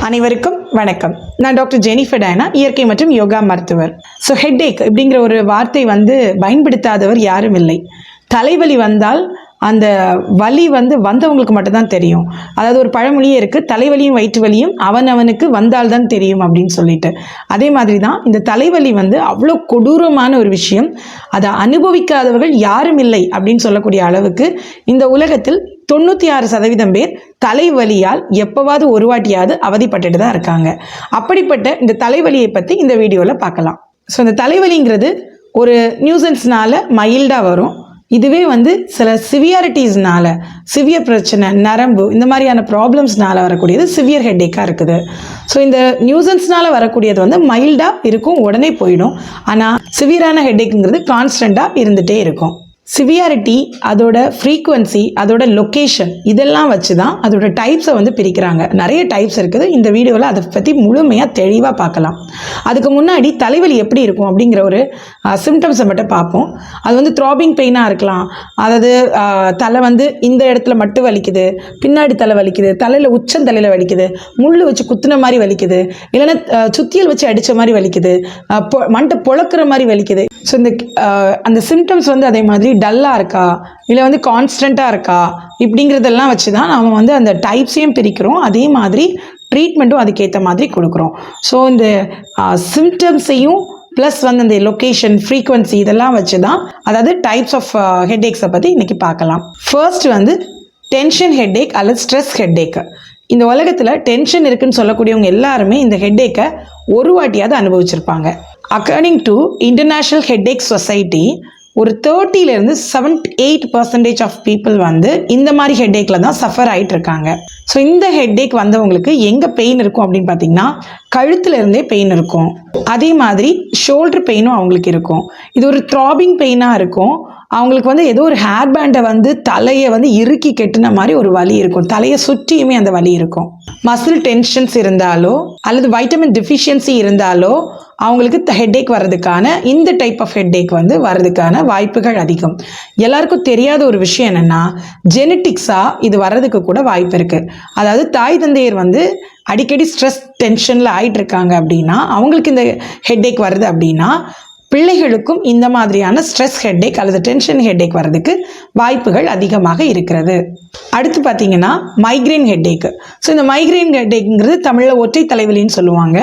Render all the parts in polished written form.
அனைவருக்கும் வணக்கம். நான் டாக்டர் ஜெனிஃபர் டயனா, இயற்கை மற்றும் யோகா மருத்துவர். ஸோ ஹெட்ஏக் அப்படிங்கிற ஒரு வார்த்தை பயன்படுத்தாதவர் யாரும் இல்லை. தலைவலி வந்தால் அந்த வலி வந்தவங்களுக்கு மட்டும்தான் தெரியும். அதாவது ஒரு பழமொழியே இருக்குது, தலைவலியும் வயிற்று வலியும் அவனவனுக்கு வந்தால்தான் தெரியும் அப்படின்னு சொல்லிட்டு. அதே மாதிரி தான் இந்த தலைவலி அவ்வளோ கொடூரமான ஒரு விஷயம். அதை அனுபவிக்காதவர்கள் யாரும் இல்லை அப்படின்னு சொல்லக்கூடிய அளவுக்கு இந்த உலகத்தில் 96% பேர் தலைவலியால் எப்போவாவது ஒரு வாட்டியாவது அவதிப்பட்டுட்டு தான் இருக்காங்க. அப்படிப்பட்ட இந்த தலைவலியை பற்றி இந்த வீடியோவில் பார்க்கலாம். ஸோ இந்த தலைவலிங்கிறது ஒரு நியூசன்ஸ்னால மைல்டாக வரும். இதுவே சில சிவியாரிட்டிஸ்னால, சிவியர் பிரச்சனை, நரம்பு, இந்த மாதிரியான ப்ராப்ளம்ஸ்னால வரக்கூடியது சிவியர் ஹெட்டேக்காக இருக்குது. ஸோ இந்த நியூசன்ஸ்னால வரக்கூடியது மைல்டாக இருக்கும், உடனே போயிடும். ஆனால் சிவியரான ஹெட்டேக்குங்கிறது கான்ஸ்டண்ட்டாக இருந்துகிட்டே இருக்கும். சிவியாரிட்டி, அதோட ஃப்ரீக்குவன்சி, அதோட லொக்கேஷன், இதெல்லாம் வச்சு தான் அதோட டைப்ஸை பிரிக்கிறாங்க. நிறைய டைப்ஸ் இருக்குது. இந்த வீடியோவில் அதை பற்றி முழுமையாக தெளிவாக பார்க்கலாம். அதுக்கு முன்னாடி தலைவலி எப்படி இருக்கும் அப்படிங்கிற ஒரு சிம்டம்ஸை மட்டும் பார்ப்போம். அது த்ராபிங் பெயினாக இருக்கலாம். அதாவது தலை இந்த இடத்துல மட்டும் வலிக்குது, பின்னாடி தலை வலிக்குது, தலையில் உச்சந்தலையில் வலிக்குது, முள் வச்சு குத்துன மாதிரி வலிக்குது, இல்லைன்னா சுத்தியல் வச்சு அடித்த மாதிரி வலிக்குது, மண்டை பொழக்கிற மாதிரி வலிக்குது. ஸோ இந்த அந்த சிம்டம்ஸ் அதே மாதிரி டல்லாக இருக்கா, இல்லை கான்ஸ்டண்ட்டாக இருக்கா, இப்படிங்கிறதெல்லாம் வச்சு தான் நாம் அந்த டைப்ஸையும் பிரிக்கிறோம். அதே மாதிரி ட்ரீட்மெண்ட்டும் அதுக்கேற்ற மாதிரி கொடுக்குறோம். ஸோ இந்த சிம்டம்ஸையும் ப்ளஸ் அந்த லொக்கேஷன், ஃப்ரீக்வன்சி, இதெல்லாம் வச்சு தான், அதாவது டைப்ஸ் ஆஃப் ஹெட்டேக்ஸை பற்றி இன்றைக்கி பார்க்கலாம். ஃபர்ஸ்ட் டென்ஷன் ஹெட்டேக் அல்லது ஸ்ட்ரெஸ் ஹெட்டேக்கு. இந்த உலகத்தில் டென்ஷன் இருக்குன்னு சொல்லக்கூடியவங்க எல்லாருமே இந்த ஹெட்டேக்கை ஒரு வாட்டியாவது அனுபவிச்சிருப்பாங்க. According to international headache society, ஒரு 30% 78% ஆஃப் பீப்புள் இந்த மாதிரி ஹெட்டேக்கில் தான் சஃபர் ஆகிட்டு இருக்காங்க. ஸோ இந்த ஹெட்டேக் வந்தவங்களுக்கு எங்கே பெயின் இருக்கும் அப்படின்னு பார்த்தீங்கன்னா, கழுத்துல இருந்தே பெயின் இருக்கும். அதே மாதிரி ஷோல்டர் பெயினும் அவங்களுக்கு இருக்கும். இது ஒரு த்ராபிங் பெயினாக இருக்கும். அவங்களுக்கு ஏதோ ஒரு ஹேர் பேண்டை தலையை இறுக்கி கெட்டின மாதிரி ஒரு வலி இருக்கும். தலையை சுற்றியுமே அந்த வலி இருக்கும். மசில் டென்ஷன்ஸ் இருந்தாலோ அல்லது வைட்டமின் டெஃபிஷியன்சி இருந்தாலோ அவங்களுக்கு ஹெட்டேக் வர்றதுக்கான, இந்த டைப் ஆஃப் ஹெட்டேக் வர்றதுக்கான வாய்ப்புகள் அதிகம். எல்லாருக்கும் தெரியாத ஒரு விஷயம் என்னென்னா, ஜெனட்டிக்ஸாக இது வர்றதுக்கு கூட வாய்ப்பு இருக்குது. அதாவது தாய் தந்தையர் அடிக்கடி ஸ்ட்ரெஸ் டென்ஷனில் ஆகிட்டு இருக்காங்க அப்படின்னா, அவங்களுக்கு இந்த ஹெட்டேக் வருது அப்படின்னா, பிள்ளைகளுக்கும் இந்த மாதிரியான ஸ்ட்ரெஸ் ஹெட்டேக் அல்லது டென்ஷன் ஹெட்டேக் வர்றதுக்கு வாய்ப்புகள் அதிகமாக இருக்கிறது. அடுத்து பார்த்தீங்கன்னா மைக்ரேன் ஹெட்டேக்கு. ஸோ இந்த மைக்ரேன் ஹெட்டேக்குங்கிறது தமிழில் ஒற்றை தலைவலின்னு சொல்லுவாங்க.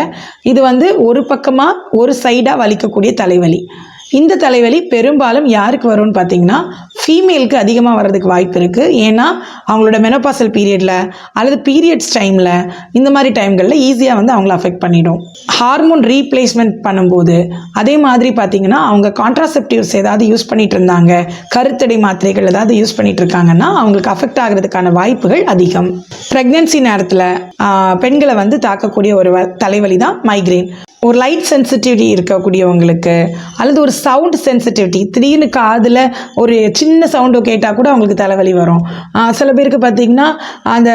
இது ஒரு பக்கமாக ஒரு சைடாக வலிக்கக்கூடிய தலைவலி. இந்த தலைவலி பெரும்பாலும் யாருக்கு வரும்னு பார்த்தீங்கன்னா, ஃபீமேலுக்கு அதிகமாக வர்றதுக்கு வாய்ப்பு இருக்குது. ஏன்னா அவங்களோட மெனோபாசல் பீரியடில் அல்லது பீரியட்ஸ் டைமில், இந்த மாதிரி டைம்களில் ஈஸியாக அவங்கள அஃபெக்ட் பண்ணிடும். ஹார்மோன் ரீப்ளேஸ்மெண்ட் பண்ணும்போது, அதே மாதிரி பார்த்தீங்கன்னா அவங்க கான்ட்ராசெப்டிவ்ஸ் ஏதாவது யூஸ் பண்ணிகிட்டு இருந்தாங்க, கருத்தடை மாத்திரைகள் ஏதாவது யூஸ் பண்ணிகிட்டு இருக்காங்கன்னா அவங்களுக்கு அஃபெக்ட் ஆகிறதுக்கான வாய்ப்புகள் அதிகம். ப்ரெக்னென்சி நேரத்தில் பெண்களை தாக்கக்கூடிய ஒரு தலைவலி தான் மைக்ரேன். ஒரு லைட் சென்சிட்டிவிட்டி இருக்கக்கூடியவங்களுக்கு அல்லது ஒரு சவுண்ட் சென்சிட்டிவிட்டி, திடீர்னு காதில் ஒரு சின்ன சவுண்டு கேட்டால் கூட அவங்களுக்கு தலைவலி வரும். சில பேருக்கு பார்த்திங்கன்னா அந்த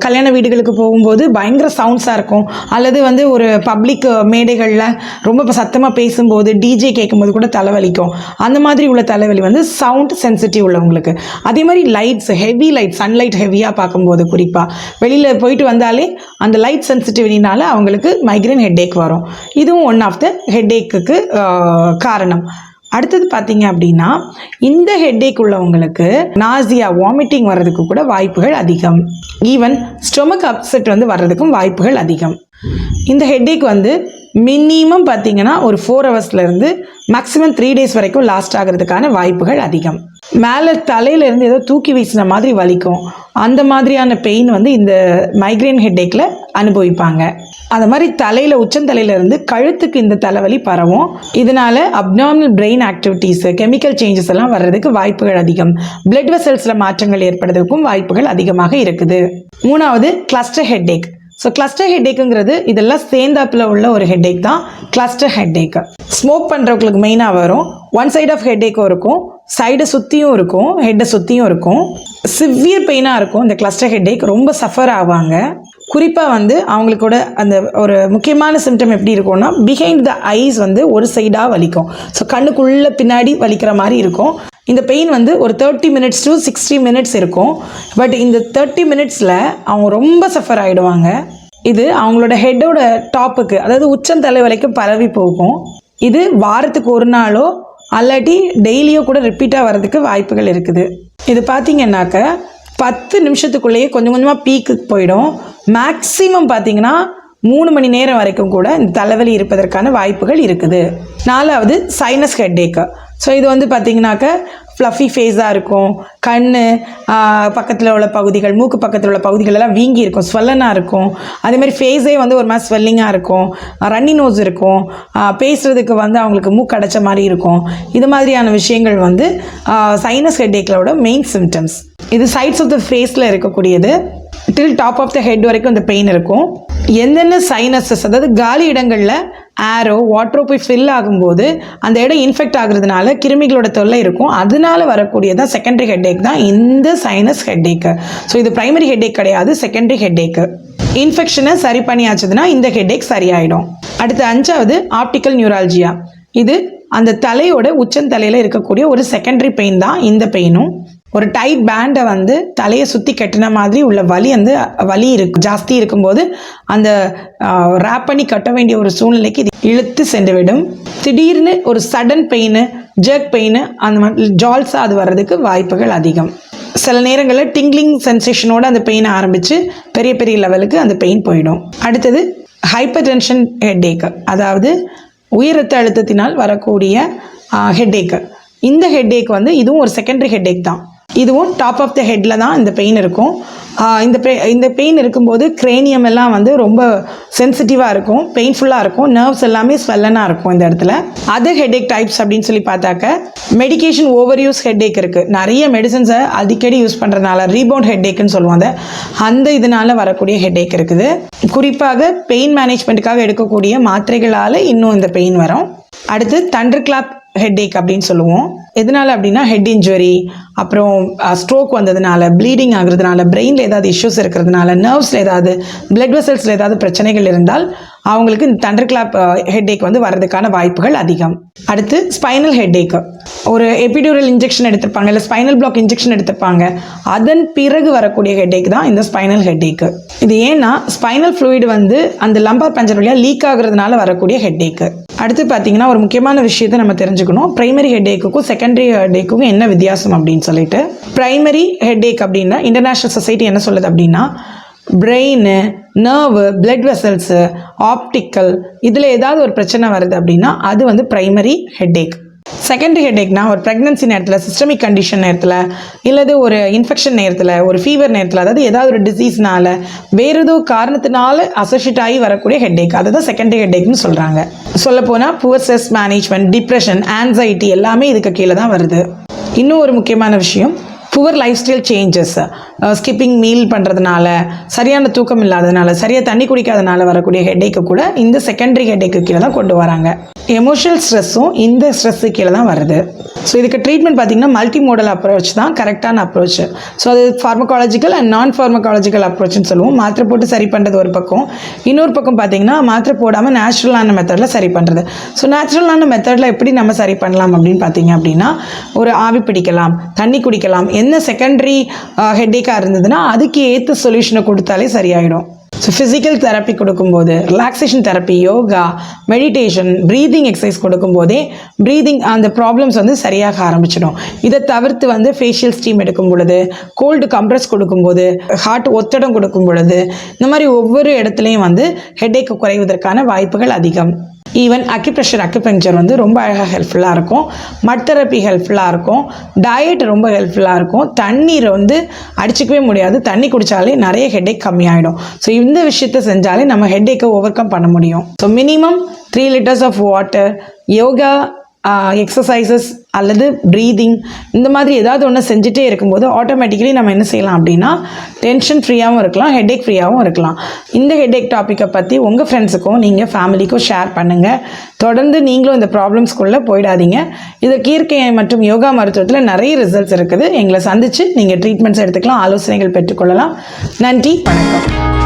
கல்யாண வீடுகளுக்கு போகும்போது பயங்கர சவுண்ட்ஸாக இருக்கும், அல்லது ஒரு பப்ளிக் மேடைகளில் ரொம்ப சத்தமாக பேசும்போது டிஜே கேட்கும்போது கூட தலைவலிக்கும். அந்த மாதிரி உள்ள தலைவலி சவுண்ட் சென்சிட்டிவ் உள்ளவங்களுக்கு. அதே மாதிரி லைட்ஸ், ஹெவி லைட், சன்லைட் ஹெவியாக பார்க்கும்போது, குறிப்பாக வெளியில் போயிட்டு வந்தாலே அந்த லைட் சென்சிட்டிவிட்டினால அவங்களுக்கு மைக்ரேன் ஹெட்டேக் வரும். இதுவும் ஒன் ஆஃப் த ஹெட்டேக்குக்கு காரணம். அடுத்தது பார்த்தீங்க அப்படின்னா, இந்த ஹெட்டேக் உள்ளவங்களுக்கு நாசியா, வாமிட்டிங் வர்றதுக்கு கூட வாய்ப்புகள் அதிகம். ஈவன் ஸ்டொமக் அப்செட் வர்றதுக்கும் வாய்ப்புகள் அதிகம். இந்த ஹெட்டேக் மினிமம் பார்த்தீங்கன்னா ஒரு 4 ஹவர்ஸ்லேருந்து மேக்ஸிமம் 3 டேஸ் வரைக்கும் லாஸ்ட் ஆகிறதுக்கான வாய்ப்புகள் அதிகம். மேலே தலையிலேருந்து ஏதோ தூக்கி வீசின மாதிரி வலிக்கும். அந்த மாதிரியான பெயின் இந்த மைக்ரேன் ஹெட்டேக்கில் அனுபவிப்பாங்க. அந்த மாதிரி தலையில், உச்சந்தலையிலேருந்து கழுத்துக்கு இந்த தலைவலி பரவும். இதனால் abnormal brain activities, chemical changes எல்லாம் வர்றதுக்கு வாய்ப்புகள் அதிகம். பிளட் வெசல்ஸில் மாற்றங்கள் ஏற்படுறதுக்கும் வாய்ப்புகள் அதிகமாக இருக்குது. மூணாவது கிளஸ்டர் ஹெட்டேக். ஸோ கிளஸ்டர் ஹெட்டேக்குங்கிறது இதெல்லாம் சேர்ந்தாப்பில் உள்ள ஒரு ஹெட்டேக் தான் கிளஸ்டர் ஹெட்டேக்கு. ஸ்மோக் பண்ணுறவங்களுக்கு மெயினாக வரும். ஒன் சைட் ஆஃப் ஹெட்டேக்கும் இருக்கும், சைடை சுற்றியும் இருக்கும், ஹெட்டை சுற்றியும் இருக்கும். சிவியர் பெயினாக இருக்கும். இந்த கிளஸ்டர் ஹெட்டேக் ரொம்ப சஃபர் ஆவாங்க. குறிப்பாக அவங்களுக்கூட அந்த ஒரு முக்கியமான சிம்டம் எப்படி இருக்கும்னா, பிஹைண்ட் த ஐஸ் ஒரு சைடாக வலிக்கும். ஸோ கண்ணுக்குள்ளே பின்னாடி வலிக்கிற மாதிரி இருக்கும். இந்த பெயின் ஒரு 30 minutes to 60 minutes இருக்கும். பட் இந்த 30 minutesல அவங்க ரொம்ப சஃபர் ஆகிடுவாங்க. இது அவங்களோட ஹெட்டோட டாப்புக்கு, அதாவது உச்சந்தலை வரைக்கும் பரவி போகும். இது வாரத்துக்கு ஒரு நாளோ அல்லாட்டி டெய்லியோ கூட ரிப்பீட்டாக வர்றதுக்கு வாய்ப்புகள் இருக்குது. இது பார்த்தீங்கன்னாக்க 10 நிமிஷத்துக்குள்ளேயே கொஞ்சம் கொஞ்சமாக பீக்குக்கு போயிடும். மேக்ஸிமம் பார்த்தீங்கன்னா 3 மணி நேரம் வரைக்கும் கூட இந்த தலைவலி இருப்பதற்கான வாய்ப்புகள் இருக்குது. 4வது சைனஸ் ஹெட்டேக்கு. ஸோ இது வந்து பார்த்திங்கனாக்க ஃப்ளஃபி ஃபேஸாக இருக்கும். கண் பக்கத்தில் உள்ள பகுதிகள், மூக்கு பக்கத்தில் உள்ள பகுதிகள் எல்லாம் வீங்கி இருக்கும், ஸ்வெல்லனாக இருக்கும். அதேமாதிரி ஃபேஸே வந்து ஒரு மாதிரி ஸ்வெல்லிங்காக இருக்கும், ரன்னி நோஸ் இருக்கும், பேசுகிறதுக்கு வந்து அவங்களுக்கு மூக்கு அடைச்ச மாதிரி இருக்கும். இது மாதிரியான விஷயங்கள் வந்து சைனஸ் ஹெட்டேக்களோட மெயின் சிம்டம்ஸ். இது சைட்ஸ் ஆஃப் த ஃபேஸில் இருக்கக்கூடியது. டில் டாப் ஆஃப் த ஹெட் வரைக்கும் இந்த பெயின் இருக்கும். எந்தெந்த சைனஸஸ், அதாவது காலி இடங்களில் ஏரோ வாட்டரோ போய் ஃபில் ஆகும்போது அந்த இடம் இன்ஃபெக்ட் ஆகுறதுனால கிருமிகளோட தொல்லை இருக்கும். அதனால வரக்கூடியதான் செகண்டரி ஹெட்டேக் தான் இந்த சைனஸ் ஹெட்டேக்கு. ஸோ இது பிரைமரி ஹெட்டேக் கிடையாது, செகண்டரி ஹெட்டேக்கு. இன்ஃபெக்ஷனை சரி பண்ணியாச்சுதுன்னா இந்த ஹெட்டேக் சரியாயிடும். அடுத்து 5வது ஆப்டிக்கல் நியூரால்ஜியா. இது அந்த தலையோட உச்சந்தலையில் இருக்கக்கூடிய ஒரு செகண்டரி பெயின் தான் இந்த பெயினும். ஒரு டைட் பேண்டை வந்து தலையை சுற்றி கட்டின மாதிரி உள்ள வலி ஜாஸ்தி இருக்கும்போது அந்த ரேப் பண்ணி கட்ட வேண்டிய ஒரு சூழ்நிலைக்கு இது இழுத்து சென்றுவிடும். திடீர்னு ஒரு சடன் பெயின், ஜெர்க் பெயின், அந்த மாதிரி ஜால்ஸாக அது வர்றதுக்கு வாய்ப்புகள் அதிகம். சில நேரங்களில் டிங்லிங் சென்சேஷனோடு அந்த பெயின் ஆரம்பித்து பெரிய பெரிய லெவலுக்கு அந்த பெயின் போயிடும். அடுத்தது ஹைப்பர் டென்ஷன் ஹெட்டேக்கு, அதாவது உயர் ரத்த அழுத்தத்தினால் வரக்கூடிய ஹெட்டேக்கு. இந்த ஹெட்டேக் வந்து இதுவும் ஒரு செகண்டரி ஹெட்டேக் தான். இதுவும் டாப் ஆஃப் த ஹெட்டில் தான் இந்த பெயின் இருக்கும். இந்த பெயின் இருக்கும்போது கிரேனியம் எல்லாம் வந்து ரொம்ப சென்சிட்டிவாக இருக்கும், பெயின்ஃபுல்லாக இருக்கும், நர்வ்ஸ் எல்லாமே ஸ்வெல்லனாக இருக்கும் இந்த இடத்துல. அதர் ஹெட்டேக் டைப்ஸ் அப்படின்னு சொல்லி பார்த்தாக்க மெடிக்கேஷன் ஓவர் யூஸ் ஹெட்டேக் இருக்குது. நிறைய மெடிசன்ஸை அடிக்கடி யூஸ் பண்ணுறதுனால ரீபவுண்ட் ஹெட்டேக்குன்னு சொல்லுவாங்க. அந்த இதனால் வரக்கூடிய ஹெட்டேக் இருக்குது. குறிப்பாக பெயின் மேனேஜ்மெண்ட்டுக்காக எடுக்கக்கூடிய மாத்திரைகளால் இன்னும் இந்த பெயின் வரும். அடுத்து தண்டர் கிளாப் ஹெட்டேக் அப்படின்னு சொல்லுவோம். எதனால அப்படின்னா ஹெட் இன்ஜுரி, அப்புறம் ஸ்ட்ரோக் வந்ததுனால, ப்ளீடிங் ஆகுறதுனால, பிரெயினில் ஏதாவது இஷ்யூஸ் இருக்கிறதுனால, நர்வ்ஸில் ஏதாவது, பிளட் வெசல்ஸில் ஏதாவது பிரச்சனைகள் இருந்தால் அவங்களுக்கு இந்த தண்டர் கிளாப் ஹெட்டேக் வந்து வர்றதுக்கான வாய்ப்புகள் அதிகம். அடுத்து ஸ்பைனல் ஹெட்டேக்கு. ஒரு எபிடியூரல் இன்ஜெக்ஷன் எடுத்திருப்பாங்க, இல்லை ஸ்பைனல் பிளாக் இன்ஜெக்ஷன் எடுத்திருப்பாங்க, அதன் பிறகு வரக்கூடிய ஹெட்டேக் தான் இந்த ஸ்பைனல் ஹெட்டேக்கு. இது ஏன்னா ஸ்பைனல் ஃப்ளூயிட் வந்து அந்த லம்பார் பஞ்சர் வழியாக லீக் ஆகுறதுனால வரக்கூடிய ஹெட்டேக்கு. அடுத்து பார்த்தீங்கன்னா ஒரு முக்கியமான விஷயத்தை நம்ம தெரிஞ்சுக்கணும். பிரைமரி ஹெட்டேக்குக்கும் செகண்டரி ஹெட்டேக்குக்கும் என்ன வித்தியாசம் அப்படின்னு சொல்லிட்டு. பிரைமரி ஹெட்டேக் அப்படின்னா இன்டர்நேஷ்னல் சொசைட்டி என்ன சொல்லுது அப்படின்னா, brain, nerve, blood vessels, optical, இதில் ஏதாவது ஒரு பிரச்சனை வருது அப்படின்னா அது வந்து பிரைமரி ஹெட்டேக். செகண்டரி ஹெட்டேக்னா ஒரு ப்ரெக்னன்சி நேரத்தில், சிஸ்டமிக் கண்டிஷன் நேரத்தில், இல்லது ஒரு இன்ஃபெக்ஷன் நேரத்தில், ஒரு ஃபீவர் நேரத்தில், அதாவது ஏதாவது ஒரு டிசீஸ்னால வேறு ஏதோ காரணத்தினால அசோசியேட் ஆகி வரக்கூடிய ஹெட்டேக், அதுதான் செகண்டரி ஹெட்டேக்னு சொல்கிறாங்க. சொல்லப்போனால் poor stress management, depression, anxiety எல்லாமே இதுக்கு கீழே தான் வருது. இன்னும் ஒரு முக்கியமான விஷயம், poor life style changes, skipping meal பண்ணுறதுனால, சரியான தூக்கம் இல்லாததுனால, சரியாக தண்ணி குடிக்காதனால வரக்கூடிய ஹெட்டேக்கு கூட இந்த செகண்டரி ஹெட்டேக்கு கீழே தான் கொண்டு வராங்க. எமோஷனல் ஸ்ட்ரெஸ்ஸும் இந்த ஸ்ட்ரெஸ்ஸு கீழே தான் வருது. ஸோ இதுக்கு ட்ரீட்மெண்ட் பார்த்திங்கன்னா மல்டி மோடல் அப்ரோச் தான் கரெக்டான அப்ரோச். ஸோ அது ஃபார்மகாலஜிக்கல் அண்ட் நான் ஃபார்மகாலஜிக்கல் அப்ரோச்னு சொல்லுவோம். மாத்திரை போட்டு சரி பண்ணுறது ஒரு பக்கம், இன்னொரு பக்கம் பார்த்திங்கன்னா மாத்திரை போடாமல் நேச்சுரலான மெத்தடில் சரி பண்ணுறது. ஸோ நேச்சுரலான மெத்தடில் எப்படி நம்ம சரி பண்ணலாம் அப்படின்னு பார்த்தீங்க அப்படின்னா, ஒரு ஆவி பிடிக்கலாம், தண்ணி குடிக்கலாம். என்ன செகண்டரி ஹெட்டேக்காக இருந்ததுன்னா அதுக்கு ஏற்ற சொல்யூஷனை கொடுத்தாலே சரியாயிடும். ஸோ ஃபிசிக்கல் தெரப்பி கொடுக்கும்போது, relaxation therapy, yoga, meditation, breathing exercise கொடுக்கும்போதே ப்ரீதிங் அந்த ப்ராப்ளம்ஸ் வந்து சரியாக ஆரம்பிச்சிடும். இதை தவிர்த்து வந்து ஃபேஷியல் ஸ்டீம் எடுக்கும் பொழுது, கோல்டு கம்ப்ரஸ் கொடுக்கும்போது, ஹார்ட் ஒத்தடம் கொடுக்கும் பொழுது, இந்த மாதிரி ஒவ்வொரு இடத்துலையும் வந்து ஹெட்டேக் குறைவதற்கான வாய்ப்புகள் அதிகம். ஈவன் அக்குபஞ்சர் வந்து ரொம்ப அழகாக ஹெல்ப்ஃபுல்லாக இருக்கும். மட் தெரப்பி ஹெல்ப்ஃபுல்லாக இருக்கும். டயட் ரொம்ப ஹெல்ப்ஃபுல்லாக இருக்கும். தண்ணீரை வந்து அடிச்சிக்கவே முடியாது, தண்ணி குடித்தாலே நிறைய ஹெட்டேக் கம்மியாயிடும். ஸோ இந்த விஷயத்தை செஞ்சாலே நம்ம ஹெட்டேக்கை ஓவர் கம் பண்ண முடியும். So minimum 3 liters of water, yoga, exercises அல்லது ப்ரீதிங், இந்த மாதிரி ஏதாவது ஒன்று செஞ்சுட்டே இருக்கும்போது ஆட்டோமேட்டிக்கலி நம்ம என்ன செய்யலாம் அப்படின்னா டென்ஷன் ஃப்ரீயாகவும் இருக்கலாம், ஹெட்டேக் ஃப்ரீயாகவும் இருக்கலாம். இந்த ஹெட்டேக் டாப்பிக்கை பற்றி உங்கள் ஃப்ரெண்ட்ஸுக்கும் நீங்கள் ஃபேமிலிக்கும் ஷேர் பண்ணுங்கள். தொடர்ந்து நீங்களும் இந்த ப்ராப்ளம்ஸ்குள்ளே போயிடாதீங்க. இதற்கு இயற்கை மற்றும் யோகா மருத்துவத்தில் நிறைய ரிசல்ட்ஸ் இருக்குது. எங்களை சந்தித்து நீங்கள் ட்ரீட்மெண்ட்ஸ் எடுத்துக்கலாம், ஆலோசனைகள் பெற்றுக்கொள்ளலாம். நன்றி, வணக்கம்.